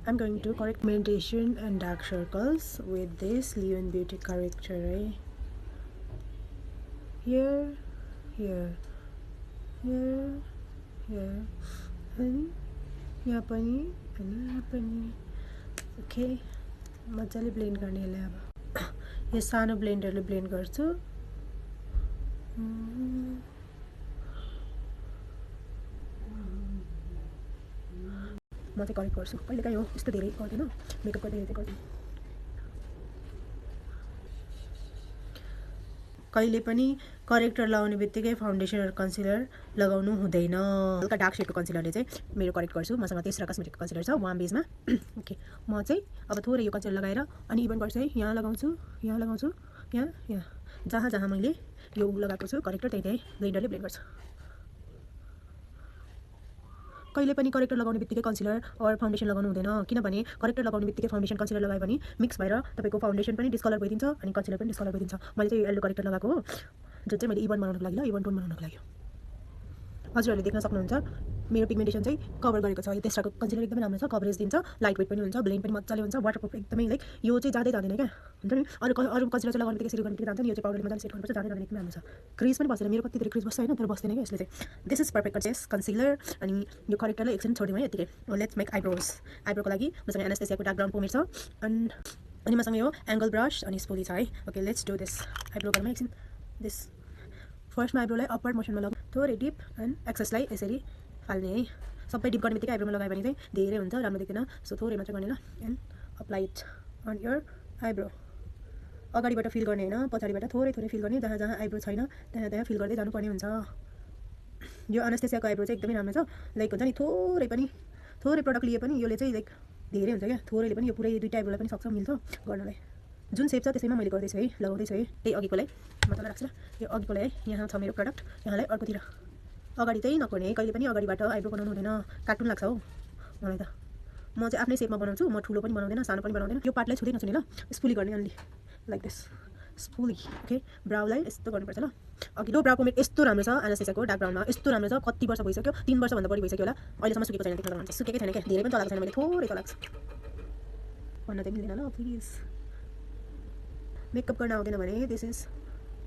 I'm going to correct pigmentation and dark circles with this Leon Beauty corrector, right? Here, here, here, here, and यहाँ पनि अनि यहाँ पनि. Okay, मजाले blend गर्ने यसलाई. अब यो सानो ब्लेन्डरले ब्लेन्ड गर्छु. म चाहिँ करेक्ट गर्छु. कहिलेकाहीँ हो, यस्तो धेरै गर्दैन. मेकअप गर्दै गर्छु. कहिले पनि करेक्टर लगाउने बित्तिकै फाउन्डेसन र कन्सिलर लगाउनु हुँदैन. हल्का डार्क शेडको कन्सिलरले चाहिँ मेरो करेक्ट गर्छु. मसँग तेस्रो कस्मेटिकको कन्सिलर छ वाम बेसमा. ओके, म चाहिँ अब थोरै यो कन्सिलर लगाएर अनि इभन गर्छु है. यहाँ लगाउँछु, यहाँ लगाउँछु, यहाँ यहाँ जहाँ जहाँ मैले यो लगाएको छु करेक्टर त्यही ब्लेन्डरले ब्लेन्ड गर्छु. कहिले पनि करेक्टर लगाउने बित्तिकै कन्सिलर अर फाउन्डेसन लगाउनु हुँदैन. किनभने करेक्टर लगाउने बित्तिकै फाउन्डेसन कन्सिलर लगायो भने मिक्स भएर तपाईँको फाउन्डेसन पनि डिस्कलर भइदिन्छ अनि कन्सिलर पनि डिस्कलर भइदिन्छ. मैले चाहिँ येल्लो करेक्टर लगाएको हो, जुन चाहिँ मैले इभन बनाउनको लागि इभन टोन बनाउनको लागि. हजुरहरूले देख्न सक्नुहुन्छ मेरो पिगमेन्टेसन चाहिँ कभर गरेको छ. यो तेस्राको कन्सिलर एकदमै राम्रो छ, कभरेज दिन्छ, लाइट वेट पनि हुन्छ, ब्लेन्ड पनि मजाले हुन्छ, वाटरप्रुफ एकदमै. लाइक यो चाहिँ जाँदै जाँदैन क्या, हुन्छ नि. अरू कन्सिलर चाहिँ लगाउने बित्तिकै सिरी गर्ने जान्छ नि. यो चाहिँ पाउडरले मजाले सेट गर्नुपर्छ, जाँदै जाँदैन, एकदमै राम्रो छ. क्रिज पनि बस्दैन. मेरो कति धेरै क्रिज बस्छ होइन, तर बस्दैन क्या यसले चाहिँ. दिस इज पर्फेक्ट कन्सिस कन्सिलर. अनि यो करेक्टरलाई एकछिन छोडिदिउँ है यतिकै. Let's make eyebrows. आइब्रोको लागि मसँग एनास्टेसियाको डार्क ब्राउन पोमेड छ अनि मसँग यो एङ्गल ब्रस अनि स्पुली छ है. Okay, let's do this. Eyebrow गर्नु एकछिन. दिस फर्स्टमा आइब्रोलाई अपवर्ड मोसनमा लगाऊ, थोरै डिप एन्ड एक्सेसलाई यसरी फाल्ने है. सबै डिप गर्ने बित्तिकै आइब्रोमा लगायो भने चाहिँ धेरै हुन्छ, राम्रो देख्दैन. सो थोरै मात्र गर्ने ल. And apply it on your eyebrow. अगाडिबाट फिल गर्ने होइन, पछाडिबाट थोरै थोरै फिल गर्ने. जहाँ जहाँ आइब्रो छैन त्यहाँ त्यहाँ फिल गर्दै जानुपर्ने हुन्छ. यो एनास्टेसियाको आइब्रो चाहिँ एकदमै राम्रो छ. लाइक हुन्छ नि, थोरै प्रडक्ट लिए पनि यसले चाहिँ लाइक धेरै हुन्छ क्या. थोरैले पनि यो पुरै दुईवटा आइब्रोलाई पनि सक्छ, मिल्छ गर्नलाई. जुन सेप छ त्यसैमा मैले गर्दैछु है, लगाउँदैछु है. त्यही अघिकोलाई मजाले राख्छु. यो अघिकोलाई है, यहाँ छ मेरो प्रडक्ट, यहाँलाई अर्कोतिर. अगाडि चाहिँ नकोर्ने है, कहिले पनि अगाडिबाट आइब्रो बनाउनु हुँदैन, कार्टुन लाग्छ हो मलाई त. म चाहिँ आफ्नै सेपमा बनाउँछु. म ठुलो पनि बनाउँदैन, सानो पनि बनाउँदैन. यो पार्टलाई छुँदै नछुने ल. स्पुली गर्ने अन्ली लाइक दिस, स्पुली. ओके, ब्राउलाई यस्तो गर्नुपर्छ ल. अघि लो ब्राउ पोमेड यस्तो राम्रो छ एनास्टेसियाको डार्क ब्राउनमा, यस्तो राम्रो छ. कति वर्ष भइसक्यो, 3 वर्षभन्दा बढी भइसक्यो होला. अहिलेसम्म सुकेको छैन. देख्न सक्नुहुन्छ सुकेकै छैन क्या, धेरै पनि चलाएको छैन मैले, थोरै चलाएको छ. भन्न चाहिँ मिल्दैन ल प्लिज. मेकअप गर्न आउँदैन भने this is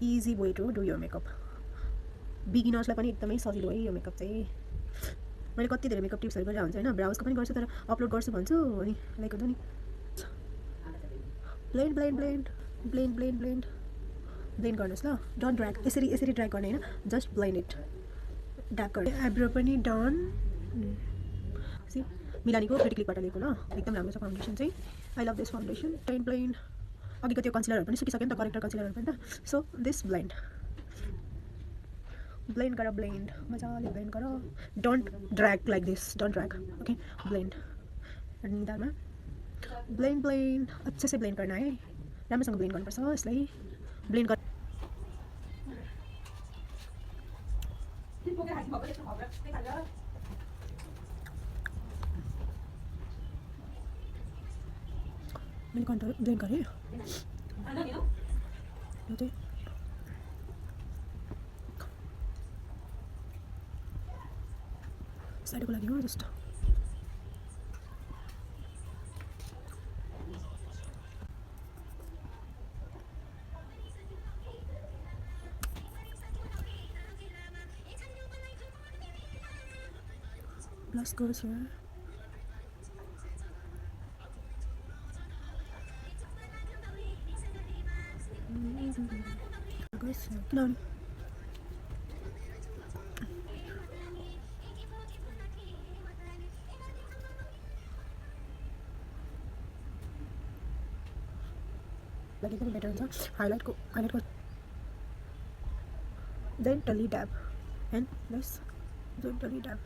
easy way to do your makeup. बिगिनर्सलाई पनि एकदमै सजिलो है यो मेकअप चाहिँ. मैले कति धेरै मेकअप टिप्सहरू गरेर हुन्छ होइन, ब्राउजको पनि गर्छु, तर अपलोड गर्छु भन्छु अनि लाइक हुन्छ नि. Blend blend blend blend blend blend blend गर्नुहोस् ल. डन्ट ड्र्याग, यसरी ड्र्याग गर्ने होइन, जस्ट ब्लेन्ड इट. डार्क गर्ने. आइब्रो पनि डन. सी मिलानीको प्रिटी क्लिकबाट लिएको ल, एकदम राम्रो छ फाउन्डेसन चाहिँ. I love this foundation. Blend blend. अघिको त्यो कन्सिलरहरू पनि सुकिसक्यो नि त, करेक्टर कन्सिलरहरू पनि त. सो दिस ब्लेन्ड गर, ब्लेन्ड मजाले ब्लेन्ड गर. Don't drag like this, don't drag. Okay, blend निधारमा ब्लेन्ड अच्छे से ब्लेन्ड करना है. राम्रोसँग ब्लेन्ड गर्नुपर्छ यसलाई. ब्लेन्ड गर. मैले कन्ट्रोल ब्लेन्ड गरेँ. यो चाहिँ साइडको लागि हो जस्तो. Blush goes here. Goes here. No. Like एकदम बेटर हुन्छ. हाइलाइट को gently dab and let's gently dab.